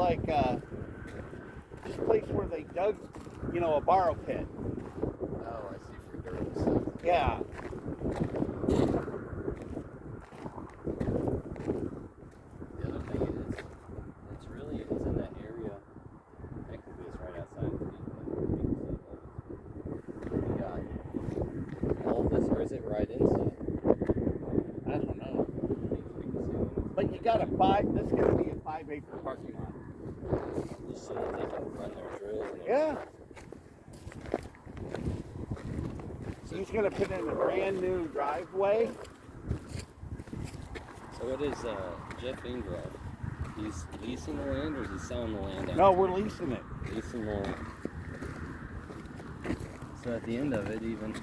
like this place where they dug, a borrow pit. Oh, I see, for dirt and stuff. Yeah. The other thing is, it's in that area. Technically, it's right outside the you got all of this, or is it right inside? I don't know. But you got this is going to be a 5-acre parking lot. Just so that they can run their drills. And Yeah. He's going to put in a brand new driveway. So what is Jeff Ingrove? He's leasing the land, or is he selling the land out? No, we're leasing it. Leasing the land. So at the end of it, even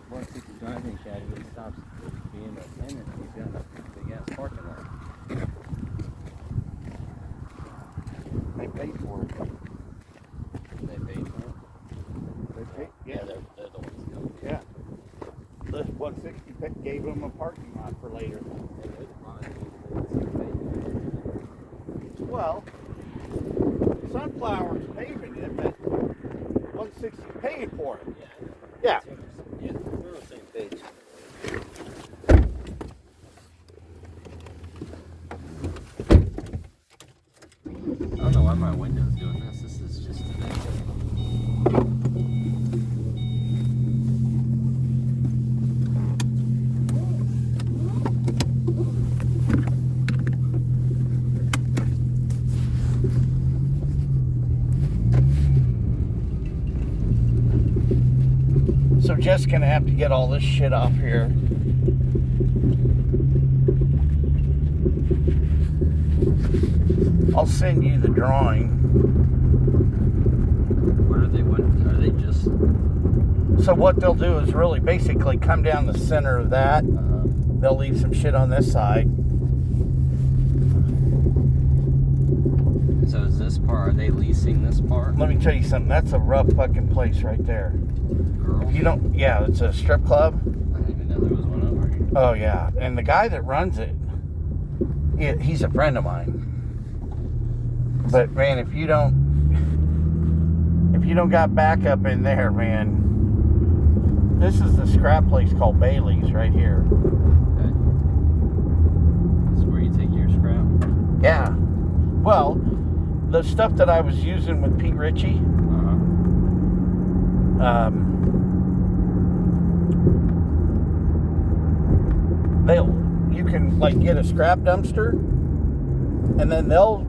160 driving Academy, he stops being a tenant, and he's got a big ass parking lot. They paid for it. They paid for it. They paid, Yeah, they're the ones who go. Yeah. The 160 gave them a parking lot for later. Well, Sunflower's paving it, but 160 paying for it. Yeah. Yeah, we're on the same page. I don't know why my window's doing this. This is just So Jess gonna have to get all this shit off here. I'll send you the drawing. What are they? What are they? Just So what they'll do is really basically come down the center of that. They'll leave some shit on this side. so is this part? Are they leasing this part? Let me tell you something. That's a rough fucking place right there. Girls? You don't. Yeah, it's a strip club. I didn't even know there was one over here. Oh yeah, and the guy that runs it, he's a friend of mine. But man, if you don't got backup in there, man, this is the scrap place called Bailey's right here. Okay. This is where you take your scrap. Yeah. Well, the stuff that I was using with Pete Ritchie, you can like get a scrap dumpster, and then they'll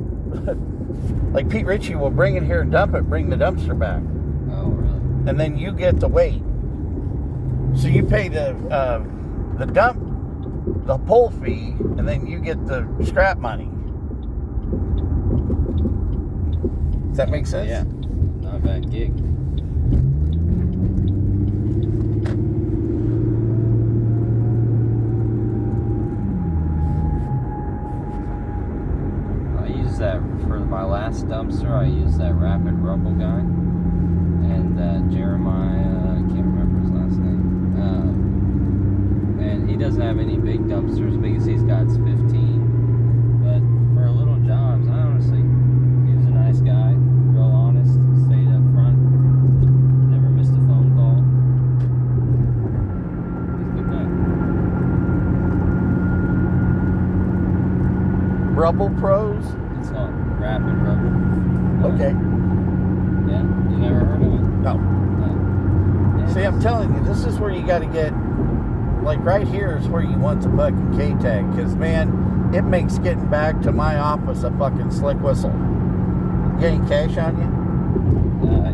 like Pete Ritchie will bring it here and dump it, bring the dumpster back. Oh, really? And then you get the weight. So you pay the pull fee, and then you get the scrap money. Does that make sense? Yeah. Not a bad gig. That for my last dumpster, I used that Rapid Rubble guy and Jeremiah, I can't remember his last name. And he doesn't have any big dumpsters. The biggest he's got is 15. But for little jobs, I honestly, he was a nice guy, real honest, stayed up front, never missed a phone call. He's a good guy. Rubble Pros? It's called Rapid Rubble. Okay. Yeah, you never heard of it? No. Yeah. See, I'm telling you, this is where you got to get, like right here is where you want the fucking K-tag. Because, man, it makes getting back to my office a fucking slick whistle. You got any cash on you? Yeah,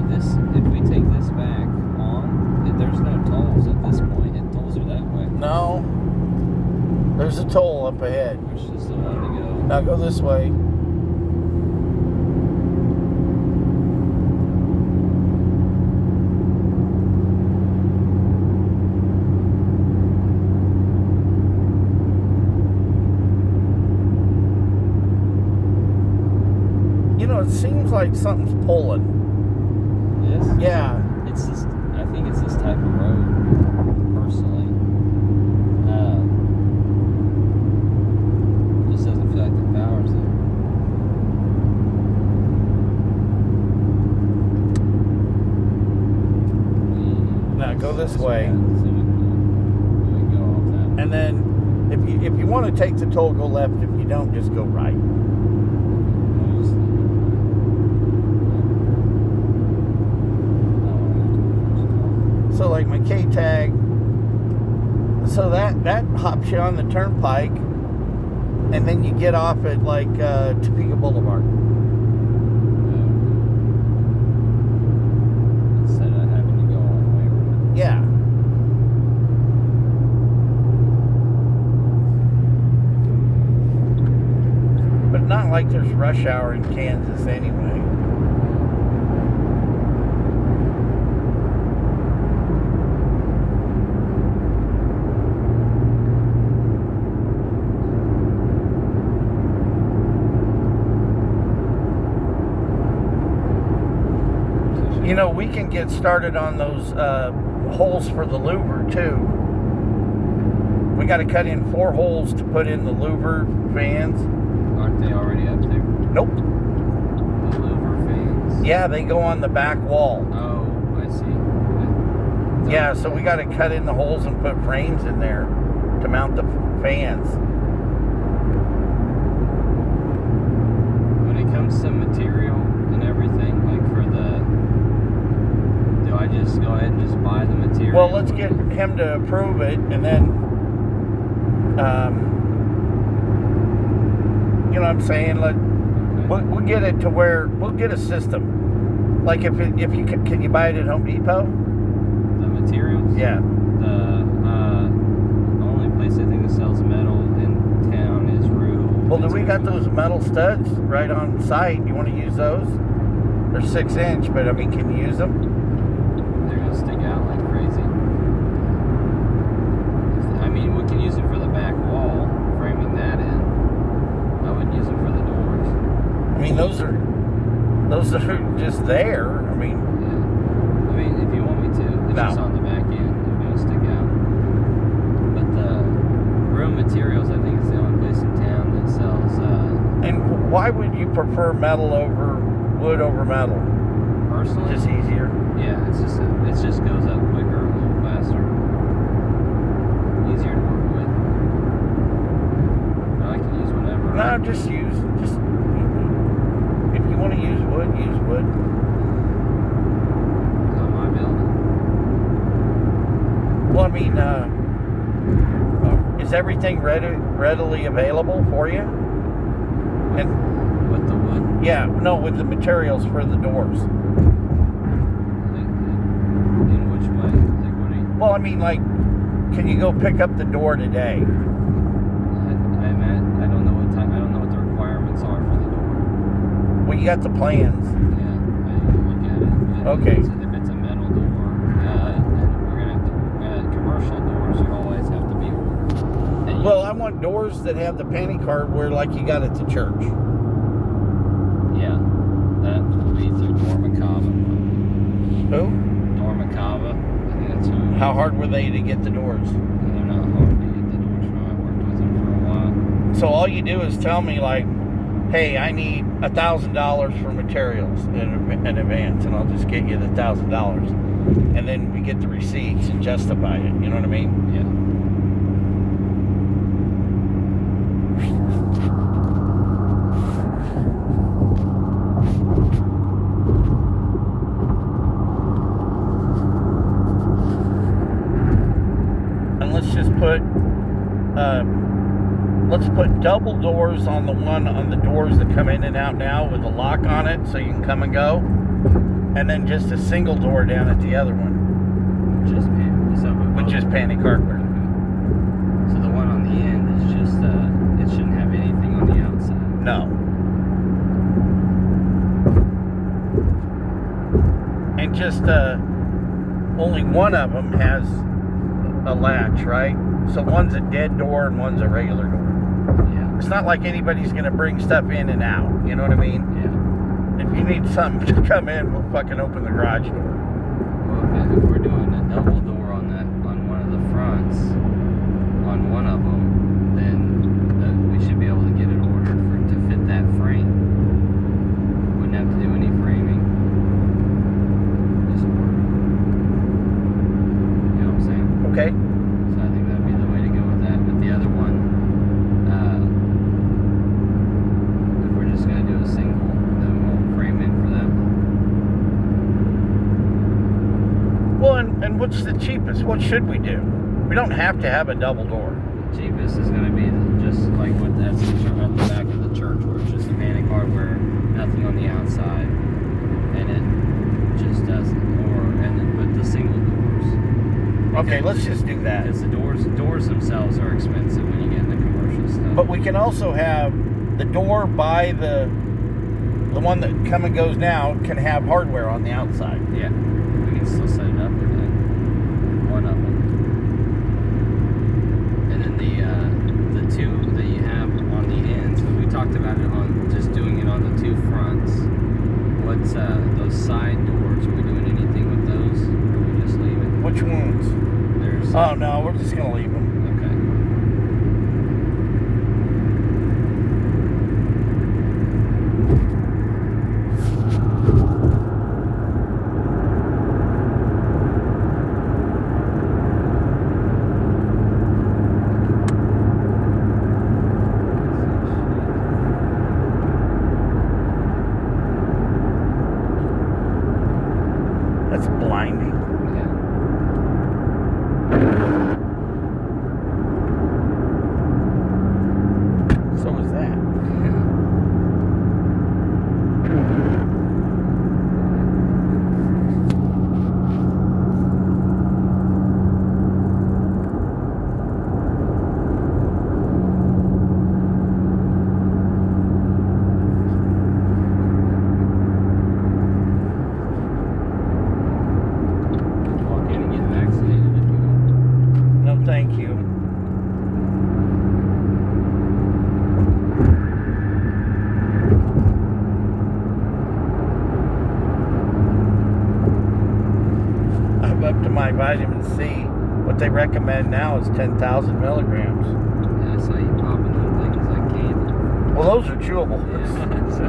this, if we take this back on, there's no tolls at this point. And tolls are that way. No. There's a toll up ahead. There's just the one to go. Now go this way. It seems like something's pulling. This? Yeah. It's this, I think it's this type of road, personally. It just doesn't feel like the power's there. this way. Yeah, so we go off that. And then if you want to take the toll, go left. If you don't, just go right. We'll just leave it right. So like my K tag, so that hops you on the turnpike, and then you get off at like Topeka Boulevard. Instead of having to go all the way around. Yeah. But not like there's rush hour in Kansas anyway. You know, we can get started on those holes for the louver too. We got to cut in 4 holes to put in the louver fans. Aren't they already up there? Nope. The louver fans? Yeah, they go on the back wall. Oh, I see. Yeah, so we got to cut in the holes and put frames in there to mount the fans. When it comes to material and everything, like for the... Do I just go ahead and just buy the material? Well, let's get him to approve it, and then, you know what I'm saying? We'll get it to where we'll get a system. Like if you can you buy it at Home Depot? The materials? Yeah. The only place I think that sells metal in town is Rue. Well, do we got those metal studs right on site? You want to use those? They're 6-inch, but I mean, can you use them? They're gonna stick out like crazy. I mean, we can use them for the back wall, framing that in. I wouldn't use them for the doors. I mean, those are just there. I mean, Yeah. I mean, if you want me to, it's just on the back end. They're gonna stick out. But the Room Materials, I think, is the only place in town that sells. and why would you prefer metal over wood over metal? Personally, Just easier. yeah, it just goes up quicker, a little faster, easier to work with. But I can use whatever. No, just if you want to use wood, use wood. It's on my building. Well, I mean, is everything readily available for you? And With the wood, yeah, no, with the materials for the doors. like, in which way? Like, what do you? Well, I mean, like, can you go pick up the door today? I don't know what time. I don't know what the requirements are for the door. Well, you got the plans. Yeah, I didn't look at it. But Okay. If it's a metal door, then we're gonna have to. Commercial doors, you always have to be ordered. And Well, I want doors that have the panty hardware like you got at the church. yeah, that will be through Dormacava. Who? Dormacava. I think that's who. How hard were they to get the doors? They're not hard to get the doors from. I worked with them for a while. So all you do is tell me like, hey, I need $1,000 for materials in advance, and I'll just get you the $1,000, and then we get the receipts and justify it. You know what I mean? Yeah. And let's put double doors on the doors that come in and out now with a lock on it, so you can come and go, and then just a single door down at the other one with just panic hardware. So the one on the end is just, it shouldn't have anything on the outside. No. And just only one of them has a latch, right? So one's a dead door and one's a regular door. Yeah. It's not like anybody's gonna bring stuff in and out. You know what I mean? Yeah. If you need something to come in, we'll fucking open the garage door. Well, if we're doing a double door on one of the fronts, on one of them, then we should be able to get it ordered to fit that frame. Wouldn't have to do any framing. Just order. Okay. So I think that'd be the way to go with that. But the other one, if we're just gonna do a single, then we'll frame in for that one. Well, and what's the cheapest? What should we do? We don't have to have a double door. The cheapest is gonna be just like what that's at the back of the church, where it's just Manic Hardware, nothing on the outside, and it just doesn't. And then with the single doors. Okay, let's just do that. Because the doors themselves are expensive when you get into commercial stuff. But we can also have the door by the one that come and goes now can have hardware on the outside. Yeah, we can still set it up with that. One of them. And then the two that you have on the ends, we talked about it on just doing it on the two fronts. What's those side doors? Are we doing anything with those? Or are we just leaving? Which ones? There's. Oh no, we're just gonna leave them. Okay. That's blinding. Yeah. So is that. Walk in and get vaccinated if you want. No, thank you. I'm up to my vitamin C. What they recommend now is 10,000 milligrams. Yeah, I saw you popping them things like candy. Well, those are chewable. Yeah. So.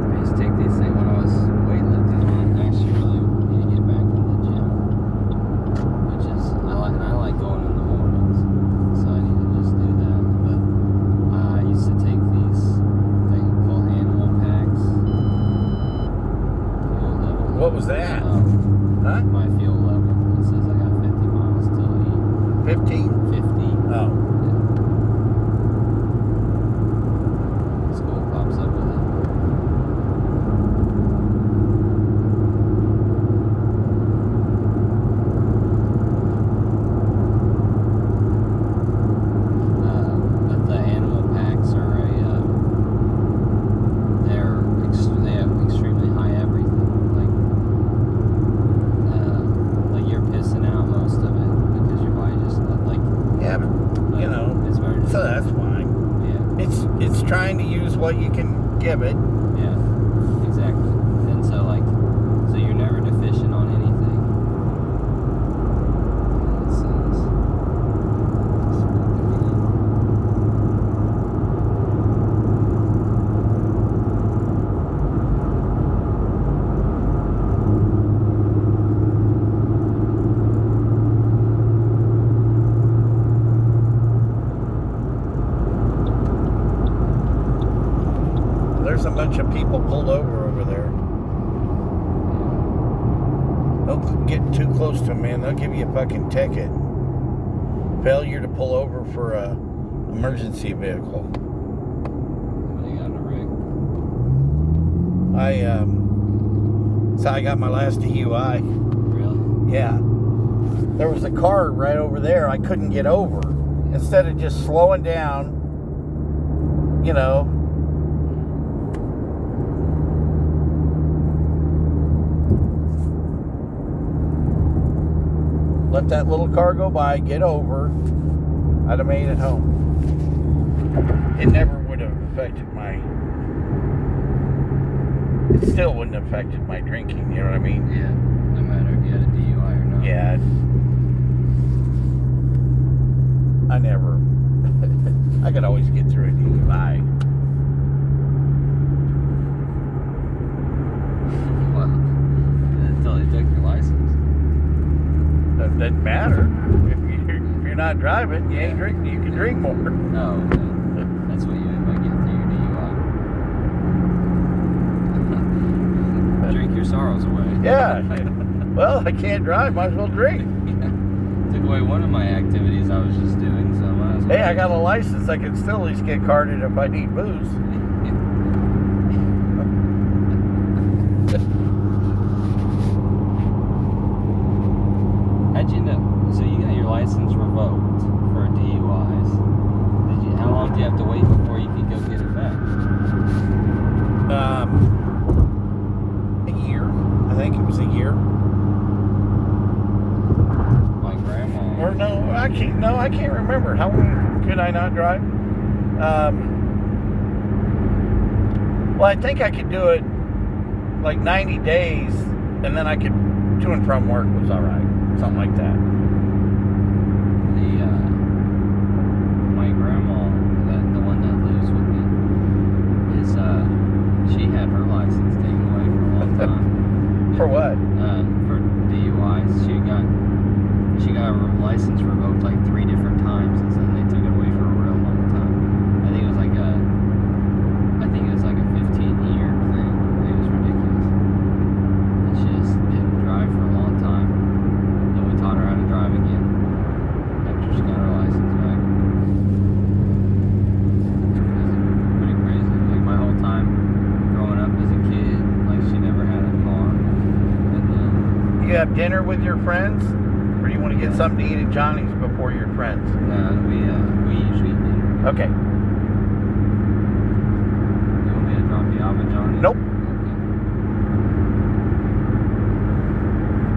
I used to take these things when I was weightlifting. I actually really need to get back in the gym, which is I like going in the mornings, so I need to just do that. But I used to take these things called animal packs. Fuel level. What was that? Huh? My fuel level. It says I got 50 miles till 15? 50. Oh. School pops up with it. But the animal packs are they have extremely high everything. Like you're pissing out most of it because your body just Yeah, but, you know, it's very so that's fine. yeah. It's trying to use what you can give it. Yeah, exactly. And so you're never deficient on anything. It says, it's really convenient. There's a bunch of people pulled over there. Don't get too close to them, man. They'll give you a fucking ticket. Failure to pull over for a emergency vehicle. What do you got in a rig? So I got my last DUI. Really? Yeah. There was a car right over there. I couldn't get over. Instead of just slowing down, you know. Let that little car go by, get over. I'd have made it home. It never would have affected it still wouldn't have affected my drinking, you know what I mean? Yeah, no matter if you had a DUI or not. Yeah. I never. I could always get through a DUI. Well, Doesn't matter. If you're not driving, you ain't drinking. You can drink more. Oh, okay. That's what you meant by getting through your DUI. Drink your sorrows away. Yeah. Well, I can't drive. Might as well drink. Yeah. Took away one of my activities I was just doing, so I might as well. Hey, I got a license. I can still at least get carded if I need booze. How'd you know? So you got your license revoked for DUIs. How long do you have to wait before you can go get it back? A year. I think it was a year. My grandma. Or no, I can't. No, I can't remember. How long could I not drive? Well, I think I could do it like 90 days, and then I could to and from work was all right, something like that. My grandma, the one that lives with me, is she had her license taken away for a long time. For what? For DUIs, she got her license revoked like 3 different times, and then they took it away for a real long time. I think it was like a 15-year thing. It was ridiculous. And she just didn't drive for a long time. Then we taught her how to drive again after she got her license back. It was pretty crazy. Like my whole time growing up as a kid, like she never had a car. And then You have dinner with your friends, or do you want to get something to eat at Johnny's before your friends? we usually eat dinner. Okay. You want me to drop you off at Johnny's? Nope. Okay.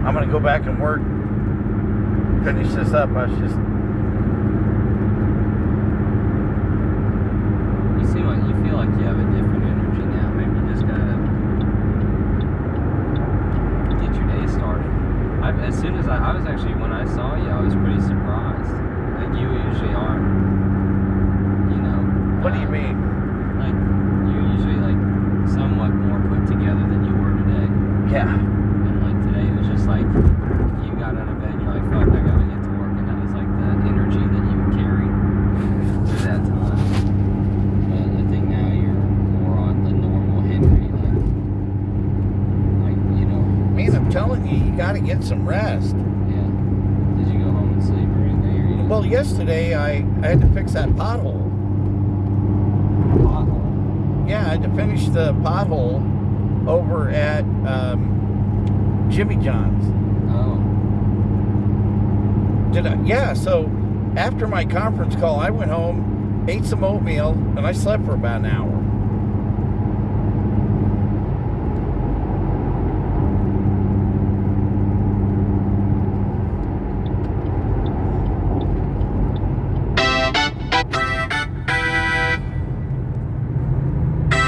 I'm gonna go back and work. Finish this up. I was just. You feel like you have a different energy now. Maybe you just gotta get your day started. As soon as I was actually, when I saw you, I was pretty surprised. Like you usually aren't, you know. What do you mean? Like you're usually like somewhat more put together than you were today. Yeah. And like today it was just like you got out of bed and you're like, fuck, I gotta get to work, and that was like the energy that you would carry through that time. But I think now you're more on the normal Henry, like you know. Man, I'm telling you, you got to get some rest. Yeah. Did you go home and sleep or anything? Or you Well, yesterday I had to fix that pothole. pothole? Yeah, I had to finish the pothole over at Jimmy John's. Oh. Did I? Yeah, so after my conference call, I went home, ate some oatmeal, and I slept for about an hour.